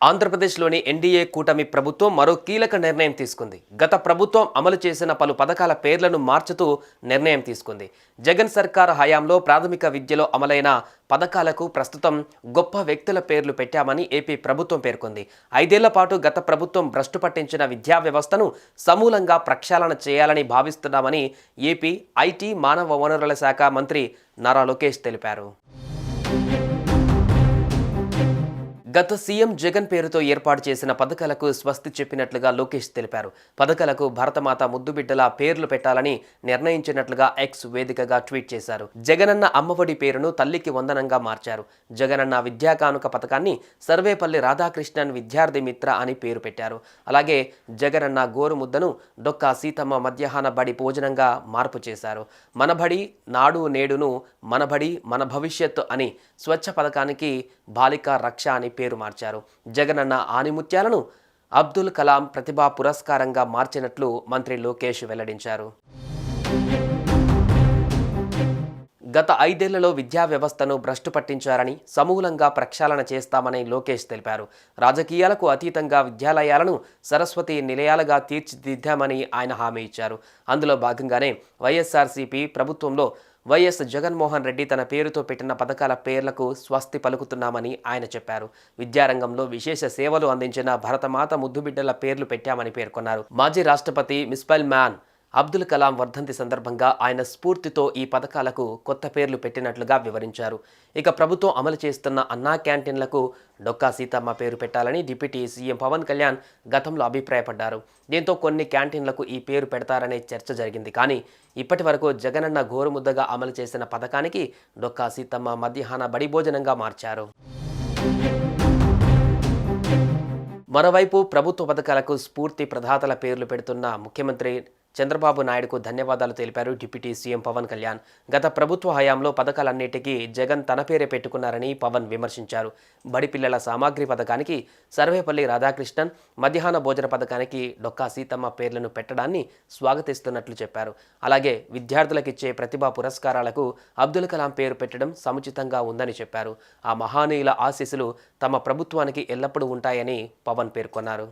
ఆంధ్రప్రదేశ్లోని ఎన్డీఏ కూటమి ప్రభుత్వం మరో కీలక నిర్ణయం తీసుకుంది. గత ప్రభుత్వం అమలు చేసిన పలు పథకాల పేర్లను మార్చుతూ నిర్ణయం తీసుకుంది. జగన్ సర్కార్ హయాంలో ప్రాథమిక విద్యలో అమలైన పథకాలకు ప్రస్తుతం గొప్ప వ్యక్తుల పేర్లు పెట్టామని ఏపీ ప్రభుత్వం పేర్కొంది. 5 ఏళ్ల పాటు గత ప్రభుత్వం భ్రష్టు పట్టించిన విద్యా వ్యవస్థను సమూలంగా ప్రక్షాళన చేయాలని భావిస్తున్నామని ఏపీ ఐటీ మానవ వనరుల శాఖ మంత్రి నారా లోకేష్ తెలిపారు. గత సీఎం జగన్ పేరుతో ఏర్పాటు చేసిన పథకాలకు స్వస్తి చెప్పినట్లుగా లోకేష్ తెలిపారు. పథకాలకు భరతమాత ముద్దుబిడ్డల పేర్లు పెట్టాలని నిర్ణయించినట్లుగా ఎక్స్ వేదికగా ట్వీట్ చేశారు. జగనన్న అమ్మఒడి పేరును తల్లికి వందనంగా మార్చారు. జగనన్న విద్యా కానుక పథకాన్ని సర్వేపల్లి రాధాకృష్ణన్ విద్యార్థి మిత్ర అని పేరు పెట్టారు. అలాగే జగనన్న గోరు ముద్దను డొక్కా సీతమ్మ మధ్యాహ్న బడి భోజనంగా మార్పు చేశారు. మనబడి నాడు నేడును మనబడి మన భవిష్యత్తు అని స్వచ్ఛ పథకానికి బాలికా రక్ష అని పేరు మార్చారు. జగనన్న ఆనిముత్యాలను అబ్దుల్ కలాం ప్రతిభా పురస్కారంగా మార్చినట్లు మంత్రి లోకేష్ వెల్లడించారు. గత 5 ఏళ్లలో విద్యా వ్యవస్థను భ్రష్టు పట్టించారని సమూలంగా ప్రక్షాళన చేస్తామని లోకేష్ తెలిపారు. రాజకీయాలకు అతీతంగా విద్యాలయాలను సరస్వతి నిలయాలుగా తీర్చిదిద్దామని ఆయన హామీ ఇచ్చారు. అందులో భాగంగానే వైఎస్ఆర్సీపీ ప్రభుత్వంలో వైఎస్ జగన్మోహన్ రెడ్డి తన పేరుతో పెట్టిన పథకాల పేర్లకు స్వస్తి పలుకుతున్నామని ఆయన చెప్పారు. విద్యారంగంలో విశేష సేవలు అందించిన భరతమాత ముద్దుబిడ్డల పేర్లు పెట్టామని పేర్కొన్నారు. మాజీ రాష్ట్రపతి మిస్బల్ మ్యాన్ అబ్దుల్ కలాం వర్ధంతి సందర్భంగా ఆయన స్ఫూర్తితో ఈ పథకాలకు కొత్త పేర్లు పెట్టినట్లుగా వివరించారు. ఇక ప్రభుత్వం అమలు చేస్తున్న అన్నా క్యాంటీన్లకు డొక్కా సీతమ్మ పేరు పెట్టాలని డిప్యూటీ సీఎం పవన్ కళ్యాణ్ గతంలో అభిప్రాయపడ్డారు. దీంతో కొన్ని క్యాంటీన్లకు ఈ పేరు పెడతారనే చర్చ జరిగింది. కానీ ఇప్పటి వరకు జగనన్న గోరుముద్దగా అమలు చేసిన పథకానికి డొక్కా సీతమ్మ మధ్యాహ్న బడి భోజనంగా మార్చారు. మరోవైపు ప్రభుత్వ పథకాలకు స్ఫూర్తి ప్రదాతల పేర్లు పెడుతున్న ముఖ్యమంత్రి చంద్రబాబు నాయుడుకు ధన్యవాదాలు తెలిపారు డిప్యూటీ సీఎం పవన్ కళ్యాణ్. గత ప్రభుత్వ హయాంలో పథకాలన్నిటికీ జగన్ తన పేరే పెట్టుకున్నారని పవన్ విమర్శించారు. బడి పిల్లల సామాగ్రి పథకానికి సర్వేపల్లి రాధాకృష్ణన్, మధ్యాహ్న భోజన పథకానికి డొక్కా సీతమ్మ పేర్లను పెట్టడాన్ని స్వాగతిస్తున్నట్లు చెప్పారు. అలాగే విద్యార్థులకిచ్చే ప్రతిభా పురస్కారాలకు అబ్దుల్ కలాం పేరు పెట్టడం సముచితంగా ఉందని చెప్పారు. ఆ మహానీయుల ఆశీస్సులు తమ ప్రభుత్వానికి ఎల్లప్పుడూ ఉంటాయని పవన్ పేర్కొన్నారు.